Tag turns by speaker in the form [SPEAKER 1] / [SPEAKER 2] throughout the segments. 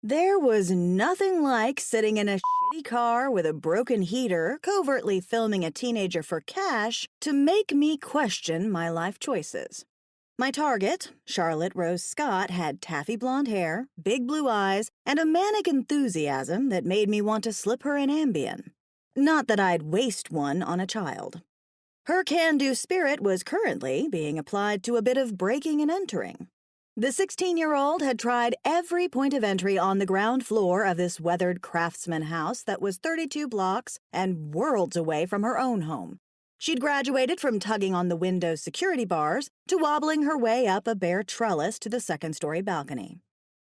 [SPEAKER 1] There was nothing like sitting in a shitty car with a broken heater, covertly filming a teenager for cash, to make me question my life choices. My target, Charlotte Rose Scott, had taffy blonde hair, big blue eyes, and a manic enthusiasm that made me want to slip her an Ambien. Not that I'd waste one on a child. Her can-do spirit was currently being applied to a bit of breaking and entering. The 16-year-old had tried every point of entry on the ground floor of this weathered craftsman house that was 32 blocks and worlds away from her own home. She'd graduated from tugging on the window's security bars to wobbling her way up a bare trellis to the second-story balcony.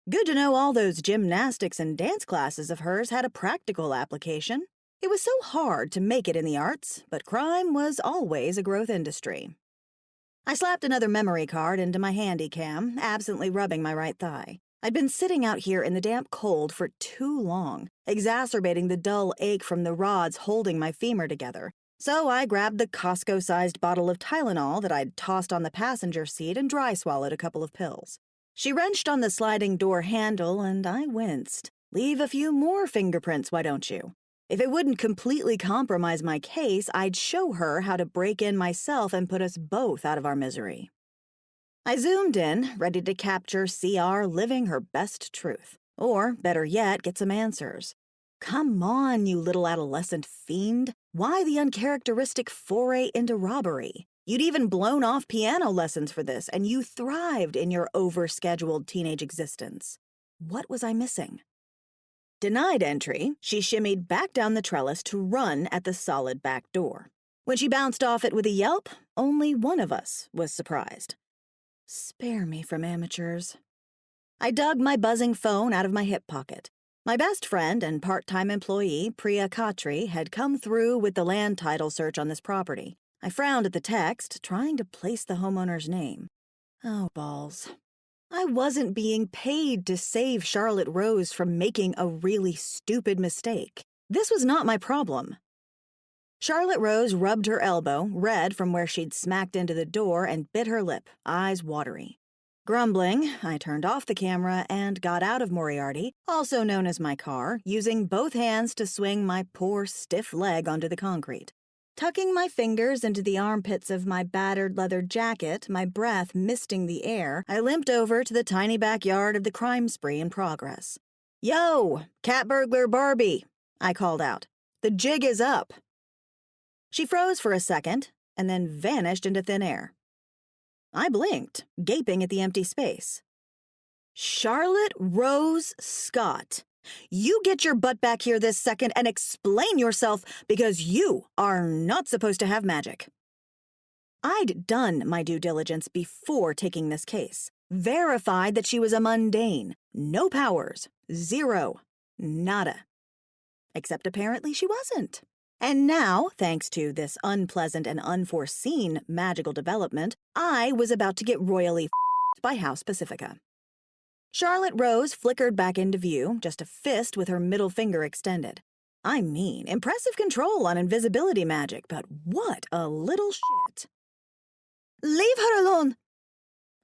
[SPEAKER 1] Good to know all those gymnastics and dance classes of hers had a practical application. It was so hard to make it in the arts, but crime was always a growth industry. I slapped another memory card into my handy cam, absently rubbing my right thigh. I'd been sitting out here in the damp cold for too long, exacerbating the dull ache from the rods holding my femur together. So I grabbed the Costco-sized bottle of Tylenol that I'd tossed on the passenger seat and dry swallowed a couple of pills. She wrenched on the sliding door handle, and I winced. Leave a few more fingerprints, why don't you? If it wouldn't completely compromise my case, I'd show her how to break in myself and put us both out of our misery. I zoomed in, ready to capture CR living her best truth. Or, better yet, get some answers. Come on, you little adolescent fiend. Why the uncharacteristic foray into robbery? You'd even blown off piano lessons for this, and you thrived in your overscheduled teenage existence. What was I missing? Denied entry, she shimmied back down the trellis to run at the solid back door. When she bounced off it with a yelp, only one of us was surprised. Spare me from amateurs. I dug my buzzing phone out of my hip pocket. My best friend and part-time employee, Priya Khatri, had come through with the land title search on this property. I frowned at the text, trying to place the homeowner's name. Oh, balls. I wasn't being paid to save Charlotte Rose from making a really stupid mistake. This was not my problem. Charlotte Rose rubbed her elbow, red from where she'd smacked into the door, and bit her lip, eyes watery. Grumbling, I turned off the camera and got out of Moriarty, also known as my car, using both hands to swing my poor, stiff leg onto the concrete. Tucking my fingers into the armpits of my battered leather jacket, my breath misting the air, I limped over to the tiny backyard of the crime spree in progress. "Yo, cat burglar Barbie," I called out. "The jig is up." She froze for a second and then vanished into thin air. I blinked, gaping at the empty space. Charlotte Rose Scott, you get your butt back here this second and explain yourself, because you are not supposed to have magic. I'd done my due diligence before taking this case, verified that she was a mundane, no powers, zero, nada. Except apparently she wasn't. And now, thanks to this unpleasant and unforeseen magical development, I was about to get royally f***ed by House Pacifica. Charlotte Rose flickered back into view, just a fist with her middle finger extended. I mean, impressive control on invisibility magic, but what a little shit. "Leave her alone!"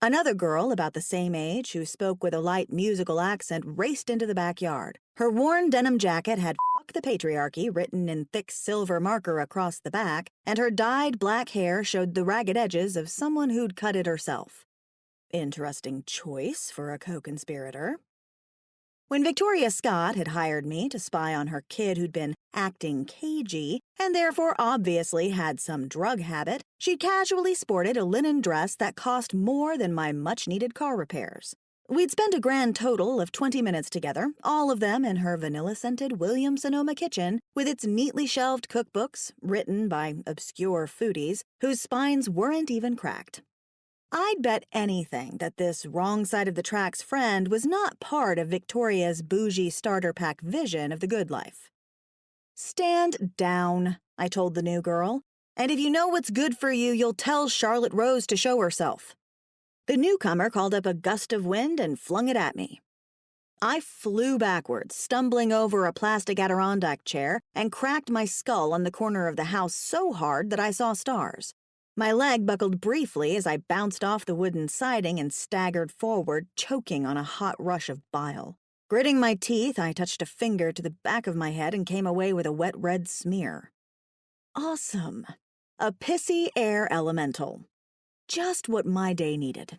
[SPEAKER 1] Another girl about the same age, who spoke with a light musical accent, raced into the backyard. Her worn denim jacket had "Fuck the Patriarchy" written in thick silver marker across the back, and her dyed black hair showed the ragged edges of someone who'd cut it herself. Interesting choice for a co-conspirator. When Victoria Scott had hired me to spy on her kid who'd been acting cagey, and therefore obviously had some drug habit, she'd casually sported a linen dress that cost more than my much-needed car repairs. We'd spent a grand total of 20 minutes together, all of them in her vanilla-scented Williams-Sonoma kitchen, with its neatly shelved cookbooks, written by obscure foodies, whose spines weren't even cracked. I'd bet anything that this wrong-side-of-the-tracks friend was not part of Victoria's bougie starter pack vision of the good life. "Stand down," I told the new girl, "and if you know what's good for you, you'll tell Charlotte Rose to show herself." The newcomer called up a gust of wind and flung it at me. I flew backwards, stumbling over a plastic Adirondack chair, and cracked my skull on the corner of the house so hard that I saw stars. My leg buckled briefly as I bounced off the wooden siding and staggered forward, choking on a hot rush of bile. Gritting my teeth, I touched a finger to the back of my head and came away with a wet red smear. Awesome. A pissy air elemental. Just what my day needed.